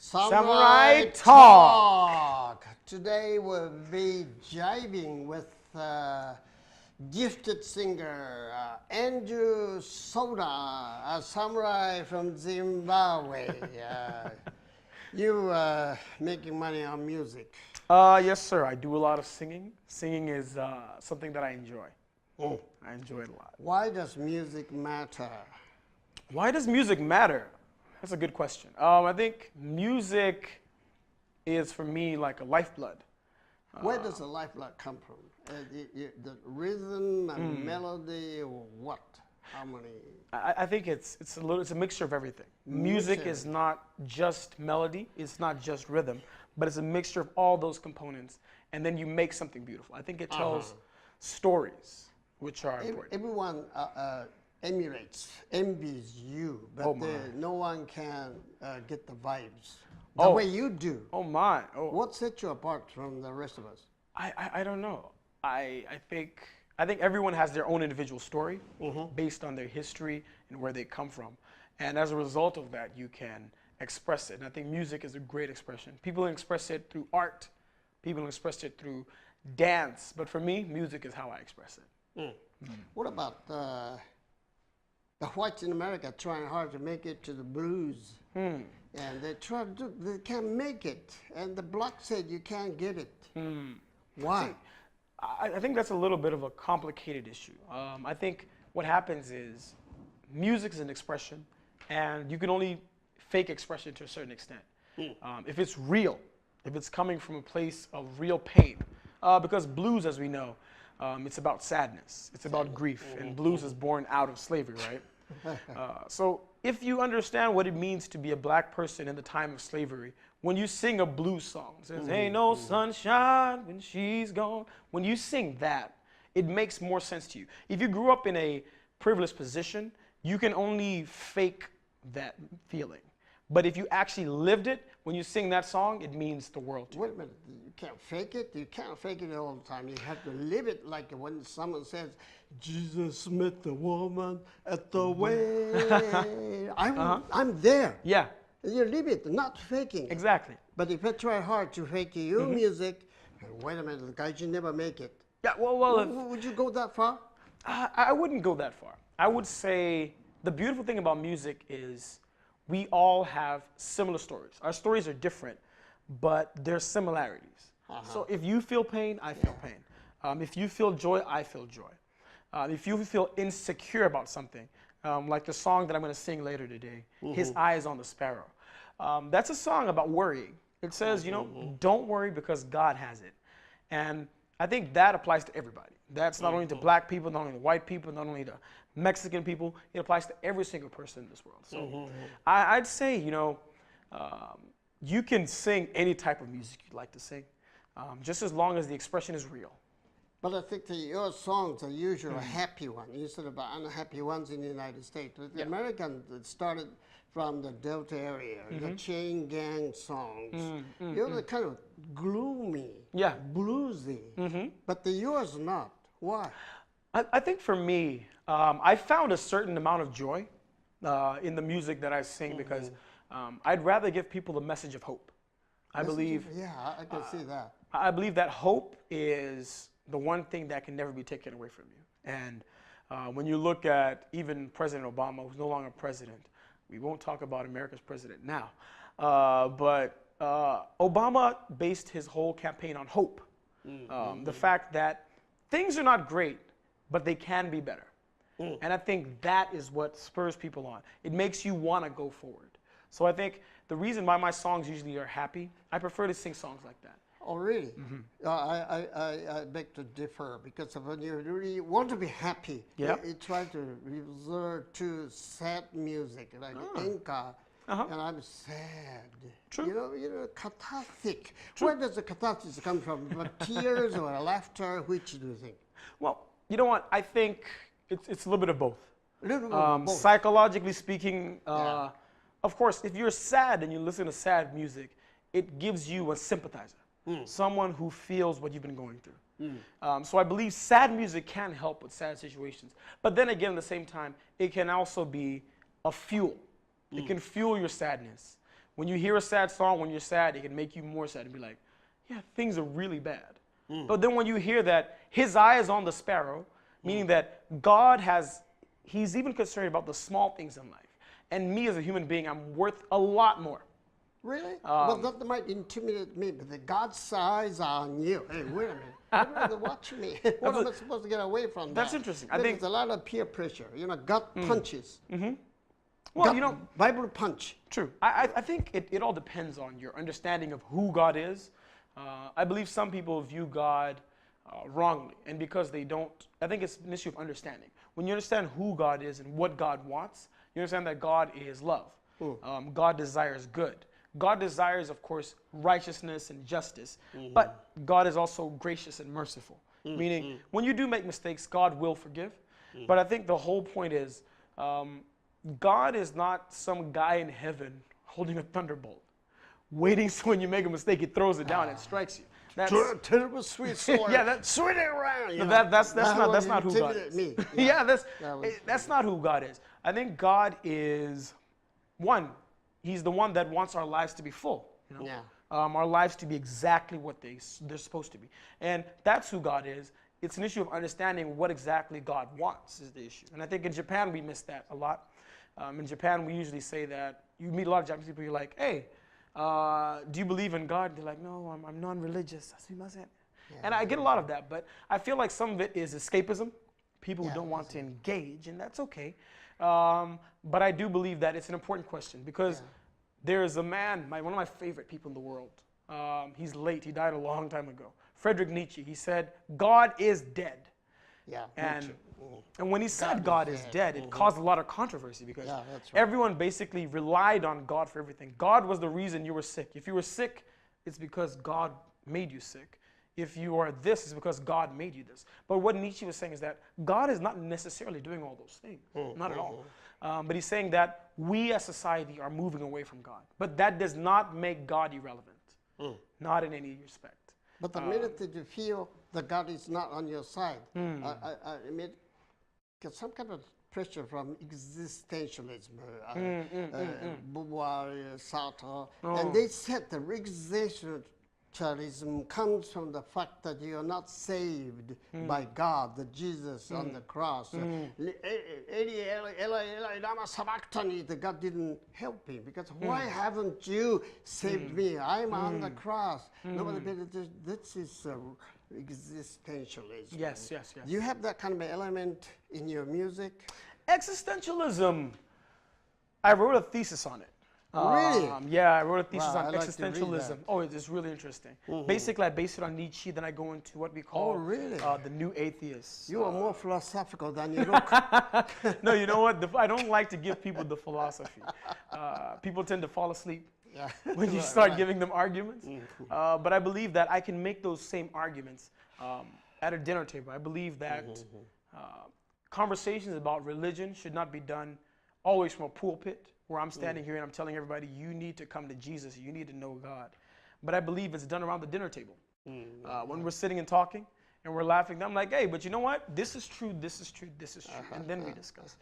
Samurai Talk. Today we'll be jiving with gifted singer Andrew Soda, a samurai from Zimbabwe. You making money on music? Yes, sir. I do a lot of singing. Singing is something that I enjoy. Oh. I enjoy it a lot. Why does music matter? Why does music matter? That's a good question. I think music is, for me, like a lifeblood. Where does the lifeblood come from? The rhythm and melody, or what? Harmony? I think it's a mixture of everything. Music is not just melody. It's not just rhythm, but it's a mixture of all those components, and then you make something beautiful. I think it tells stories, which are important. Everyone envies you, but no one can get the vibes the way you do. Oh my! What sets you apart from the rest of us? I don't know. I think everyone has their own individual story based on their history and where they come from, and as a result of that, you can express it. And I think music is a great expression. People express it through art. People express it through dance. But for me, music is how I express it. What about the whites in America trying hard to make it to the blues? And they try to do, they can't make it. And the black said you can't get it. Why? See, I think that's a little bit of a complicated issue. I think what happens is music is an expression, and you can only fake expression to a certain extent. If it's real, if it's coming from a place of real pain, because blues, as we know, it's about sadness, it's about grief, and blues is born out of slavery, right? So if you understand what it means to be a black person in the time of slavery, when you sing a blues song, it says, ain't no sunshine when she's gone, when you sing that, it makes more sense to you. If you grew up in a privileged position, you can only fake that feeling. But if you actually lived it, when you sing that song, it means the world to you. Wait a minute, you can't fake it? You can't fake it all the time. You have to live it, like when someone says, Jesus met the woman at the way. I'm there. Yeah. You live it, not faking. Exactly. But if you try hard to fake your music, wait a minute, the guy should never make it. Yeah, well, would you go that far? I wouldn't go that far. I would say the beautiful thing about music is we all have similar stories. Our stories are different, but there's similarities. So if you feel pain, I feel pain. If you feel joy, I feel joy. If you feel insecure about something, like the song that I'm going to sing later today, His Eyes on the Sparrow. That's a song about worrying. It says, you know, don't worry because God has it. And I think that applies to everybody. That's not only to black people, not only to white people, not only to Mexican people. It applies to every single person in this world. So I'd say, you know, you can sing any type of music you'd like to sing, just as long as the expression is real. But I think that your songs are usually happy ones instead of unhappy ones in the United States. The Americans started from the Delta area, the chain gang songs. You're the kind of gloomy, bluesy, but yours not. Why? I think for me, I found a certain amount of joy in the music that I sing because I'd rather give people a message of hope. I believe I can see that. I believe that hope is the one thing that can never be taken away from you. And when you look at even President Obama, who's no longer president, we won't talk about America's president now, but Obama based his whole campaign on hope. The fact that things are not great, but they can be better. And I think that is what spurs people on. It makes you want to go forward. So I think the reason why my songs usually are happy, I prefer to sing songs like that. Oh, really? I beg to differ because when you really want to be happy, you try to resort to sad music like enka, and I'm sad. True. You know, cathartic. True. Where does the catharsis come from? Tears or laughter? Which do you think? Well, you know what? I think it's a little bit of both. A little bit of both. Psychologically speaking, of course, if you're sad and you listen to sad music, it gives you a sympathizer. Someone who feels what you've been going through. So I believe sad music can help with sad situations. But then again, at the same time, it can also be a fuel. It can fuel your sadness. when you hear a sad song, when you're sad, it can make you more sad and be like, yeah, things are really bad. But then when you hear that his eye is on the sparrow, meaning that God he's even concerned about the small things in life. And me as a human being, I'm worth a lot more. Really? Well, that might intimidate me, but the God's eyes are on you. Hey, wait a minute. Everybody's watching me. What am I supposed to get away from that? That's interesting. I think there's a lot of peer pressure. God punches. Well, God, Bible punch. True. I think it all depends on your understanding of who God is. I believe some people view God wrongly, and because they don't, I think it's an issue of understanding. When you understand who God is and what God wants, you understand that God is love. God desires good. God desires, of course, righteousness and justice, but God is also gracious and merciful. Meaning, when you do make mistakes, God will forgive. But I think the whole point is, God is not some guy in heaven holding a thunderbolt, waiting so when you make a mistake, he throws it down and strikes you. That's terrible sweet sword. Yeah, swing it around. That's not who God is. Me. Yeah, that's not who God is. I think God is one. He's the one that wants our lives to be full. Our lives to be exactly what they're supposed to be, and that's who God is. It's an issue of understanding what exactly God wants is the issue, and I think in Japan we miss that a lot. In Japan we usually say that you meet a lot of Japanese people. You're like, hey. Do you believe in God? They're like, no, I'm non-religious. And I get a lot of that, but I feel like some of it is escapism. People who don't want to engage, and that's okay. But I do believe that it's an important question because there is a man, one of my favorite people in the world. He's late. He died a long time ago. Friedrich Nietzsche. He said, God is dead. Yeah, and when he said God is dead, it caused a lot of controversy because everyone basically relied on God for everything. God was the reason you were sick. If you were sick, it's because God made you sick. If you are this, it's because God made you this. But what Nietzsche was saying is that God is not necessarily doing all those things, not at all. But he's saying that we as society are moving away from God. But that does not make God irrelevant, not in any respect. But the minute that you feel that God is not on your side, I mean, get some kind of pressure from existentialism, Beauvoir, Sartre, and they said the existentialism comes from the fact that you are not saved by God, the Jesus on the cross. That God didn't help him because why haven't you saved me? I'm on the cross. Nobody paid attention. This is existentialism. Yes. Do you have that kind of element in your music? Existentialism. I wrote a thesis on it. Really? Yeah, I wrote a thesis on I'd like to existentialism. read that. Oh, it's really interesting. Basically, I based it on Nietzsche, then I go into what we call the new atheists. You are more philosophical than you look. No, you know what? I don't like to give people the philosophy. People tend to fall asleep when you start giving them arguments. But I believe that I can make those same arguments at a dinner table. I believe that conversations about religion should not be done always from a pulpit where I'm standing here and I'm telling everybody, you need to come to Jesus, you need to know God. But I believe it's done around the dinner table. When we're sitting and talking and we're laughing, I'm like, hey, but you know what? This is true, this is true, this is true. And then we discuss.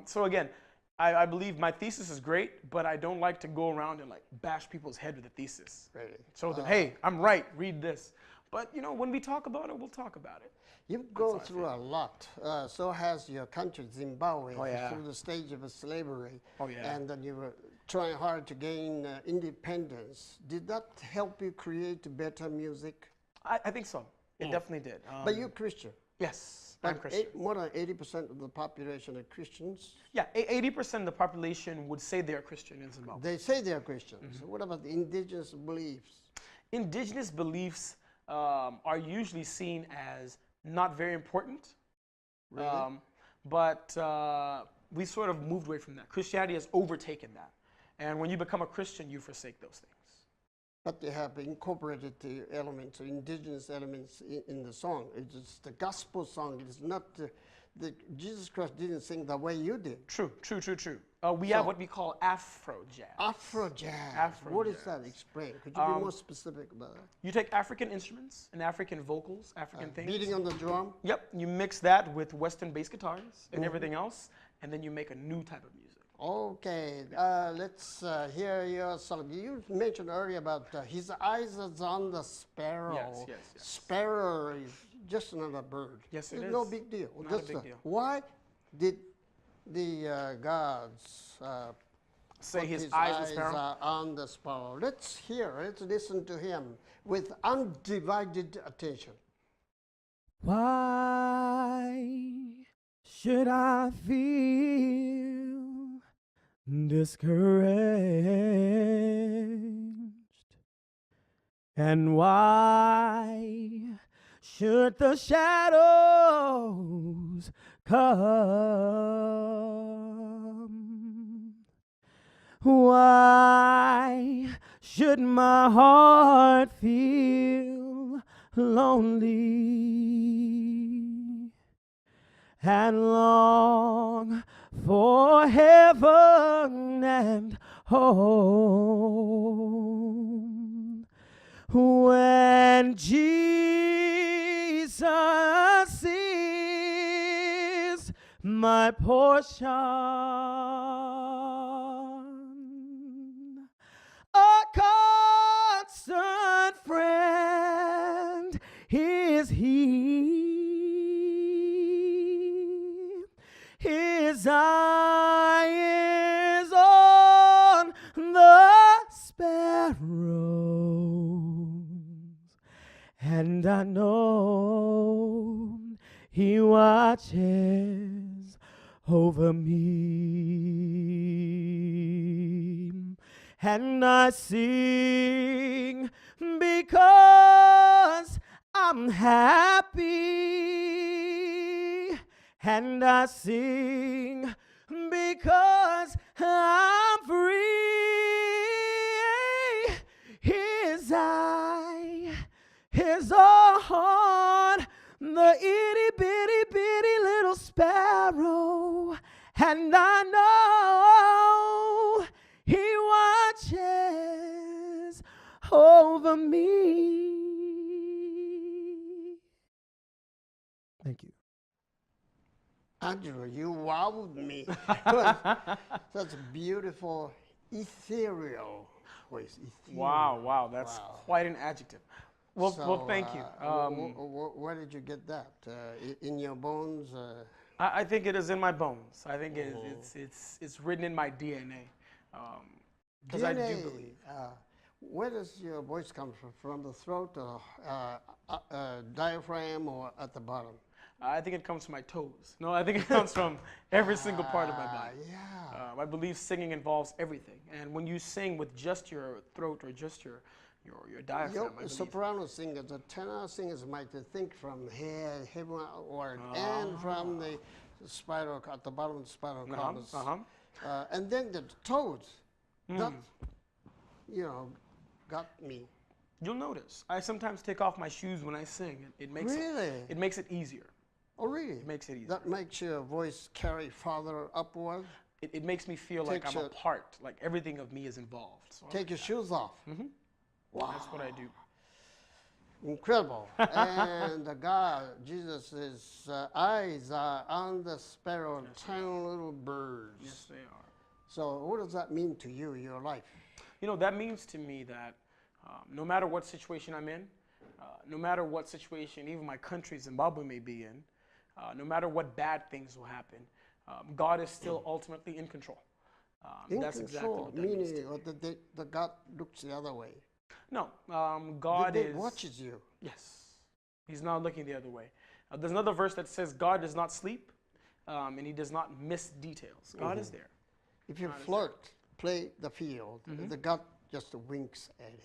So again, I believe my thesis is great, but I don't like to go around and like bash people's head with a thesis. Really? Show them, hey, I'm right, read this. But you know, when we talk about it, we'll talk about it. You've gone through a lot. So has your country, Zimbabwe, through the stage of slavery. And then you were trying hard to gain independence. Did that help you create better music? I think so. It definitely did. But you're Christian. Yes, I'm Christian. More than 80% of the population are Christians. Yeah, 80% of the population would say they're Christian in Zimbabwe. They say they're Christians. What about the indigenous beliefs? Indigenous beliefs are usually seen as not very important, Really? but we sort of moved away from that. Christianity has overtaken that. And when you become a Christian, you forsake those things. But they have incorporated the elements, indigenous elements in the song. It's the gospel song. It's not Jesus Christ didn't sing the way you did. True. We have what we call Afro jazz. Afro jazz. What is that? Explain. Could you be more specific about that? You take African instruments and African vocals, African things. Beating on the drum? Yep. You mix that with Western bass guitars and everything else, and then you make a new type of music. Okay, let's hear your song. You mentioned earlier about his eyes is on the sparrow. Yes, yes, yes. Sparrow is just another bird. Yes, it it's is. No big deal. Not Just, a big deal. Why did the gods Say put his eyes are on the sparrow? Let's listen to him with undivided attention. Why should I feel discouraged? And why should the shadows come? Why should my heart feel lonely and long for heaven and home when Jesus is my portion? A constant friend is he. His eye is on the sparrows, and I know he watches over me. And I sing because I'm happy, and I sing because I'm free. His eye is on the itty bitty bitty little sparrow, and I know he watches over me. Thank you. Andrew, you wowed me. Such a beautiful, ethereal voice. Ethereal. Wow, that's quite an adjective. Well, thank you. Where did you get that? In your bones? I think it is in my bones. I think it's written in my DNA. Because I do believe. Where does your voice come from? From the throat, or diaphragm, or at the bottom? I think it comes from my toes. No, I think it comes from every single part of my body. Yeah. I believe singing involves everything. And when you sing with just your throat or just your diaphragm, I believe. Soprano singers, the tenor singers might think from here, heaven, or and from the spiral at the bottom of the spinal column. And then the toes. That, got me. You'll notice I sometimes take off my shoes when I sing. It makes it makes it easier. Oh, really? It makes it easier. That makes your voice carry farther upward? It makes me feel like I'm a part, like everything of me is involved. So take your shoes off. Mm-hmm. Wow. That's what I do. Incredible. And God, Jesus' eyes are on the sparrow, tiny little birds. Yes, they are. So what does that mean to you, your life? That means to me that no matter what situation I'm in, no matter what situation even my country, Zimbabwe, may be in, no matter what bad things will happen, God is still ultimately in control. That's exactly what that means to me. The God looks the other way. No, God watches you. Yes, He's not looking the other way. There's another verse that says God does not sleep, and He does not miss details. God is there. If you play the field, the God just winks at it.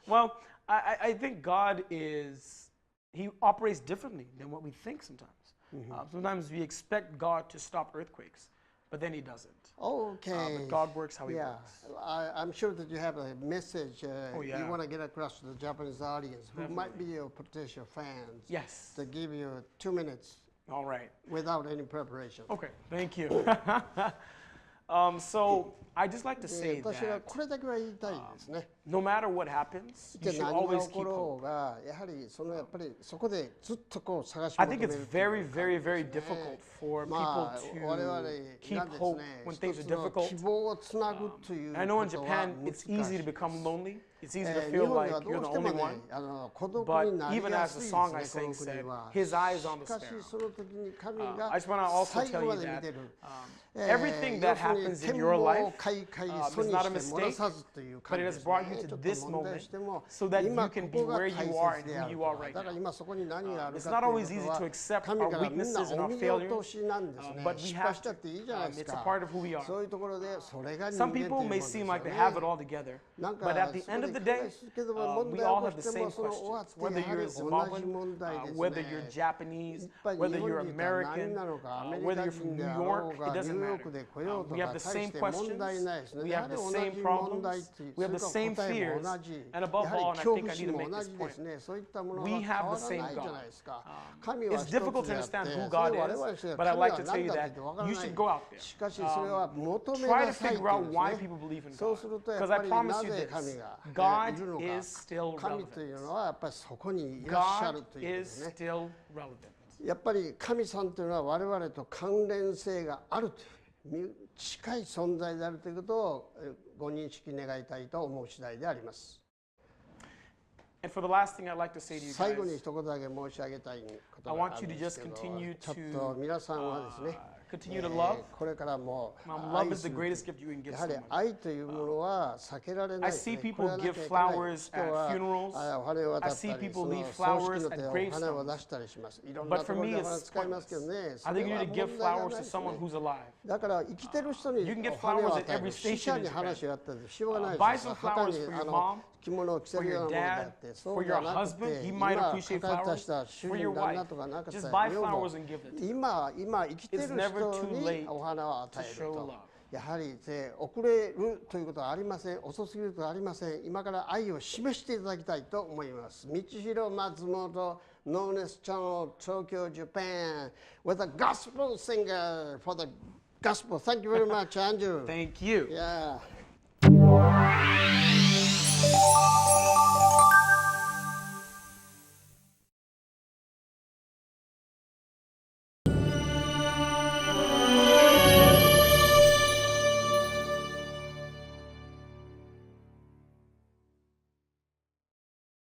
Well, I think God He operates differently than what we think sometimes. Sometimes we expect God to stop earthquakes, but then He doesn't. Okay. But God works how He works. I'm sure that you have a message you want to get across to the Japanese audience who might be your potential fans. Yes. To give you 2 minutes. All right. Without any preparation. Okay, thank you. So I just like to で say 私は that これだけは言いたいですね。 no matter what happens, 一 you 体 should 何が always 起こ keep ろ hope. うが、やはりやっぱりそこでずっとこう探し I 求 think める it's という very, か very, very difficult for まあ people 我々 to が keep です hope ね、 when 一 things つ are の difficult. 希望をつなぐという I know in ことは Japan 難 it's し easy い to で become す。 lonely. It's easy to 日 feel 本では like ど you're う the しても only ね one. 孤独 But になり even や as す the い song で I すね、こ sang の国 said, は。 his eyes on the しかし sparrow. その時に神が I just want to also 最 tell 後ま you で見 that てる。 everything 要 that するに happens 天 in your 網 life 開会 is 祖に not a して漏ら mistake, さずという but 感 it じ has です brought ね。 you ち to ょっと this 問題 moment しても so that you 今 can こ be こが where 大 you are 切 and で who ある you と。 are right だから now. 今そこに何がある It's か not とい always うこ easy と to は accept 神 our からみんな weaknesses and お our 見落と failures, しなんですね。 but we 失敗 have した to. っていいじゃないで It's す a か。 part of who we are. そういうところでそれが人 Some 間という people もの may ですよ seem like they ね。 have it all together, なんか but at the そ end こ of で the 繰り day, 返すけども問 we 題 all を起こ have the しても same その終わっ questions. て Whether やは you're り同じ Zimbabwean, 問題です whether ね。 you're い Japanese, っぱい whether 日 you're 本にいたら何 American, なのか、アメリ whether カ you're 人 from で New あろ York, うが、 it ニュ doesn't ーヨー matter. クで来ようと We have か、 the 大 same して問題ないです questions, ね。 we や have はり the 同 same じ問題 problems, っていう、 we そ have れ the から same 答えも fears, 同じ、 and above やはり all, and I 恐 think 怖 I need 心 to も make 同 this じで point, すね。そういったもの we が変 have わ the ら same ないじゃ God. ないですか。神は It's 一つ difficult to であって、 understand そ who れ God を我 is, 々して but I'd 神 like は to 何 tell you だって that 言ってわから you ない should go out there. しかしそれは求め Try な to さいと figure い out うんです why ね。 people believe in そう God. するとや Because っぱ I り promise な you ぜ this, 神が God いるのか。 is still 神という relevant. のはやっぱりそこにいらっしゃる God ということで is すね。 still relevant. やっぱり神さんというのは我々と関連性があるという近い存在であるということをご認識願いたいと思う次第であります。And for the last thing I'd like to say to you 最後に guys, 一言だけ申し上げたいこと I があ want る you ん to です just けど、 continue ちょっと to 皆さんはですね、 continue to love. これからも Love 愛 is す the る greatest gift you can give やはり someone. 愛というものは避けられな I いですね。 see こ people れはなきゃい give けない flowers 人 at は funerals. お花を渡 I った see り、 people その leave 葬式 flowers の手 at をお花を gravestones. 出したりします。いろんな But と for ころ me, でお it's 花使いますけど pointless. ね。 I そ think れ you は need to 問 give 題が flowers ない to ですね。 someone who's alive. だから生きてる人に You can get お花を flowers at 与え every る。 station 死者 in に Japan. 話があったらしょうがない Buy です。 some 墓 flowers に for your mom, 着物を着せ for るよう your なものであっ dad, て、そ for うじゃ your なく husband. て、 He 今 might 語 appreciate り出した flowers 主 for 人 your 旦那 wife. とかなんかさ Just buy 女房 flowers and give them. 今生きてる It's never 人 too に late お花を与 to える show と love. やはり遅れるということはありません。遅すぎることはありません。今から愛を示していただきたいと思います。道弘松本ノーネスチャンネル東京 Japan with a gospel singer for the gospel. Thank you very much, Andrew. Thank you. Yeah.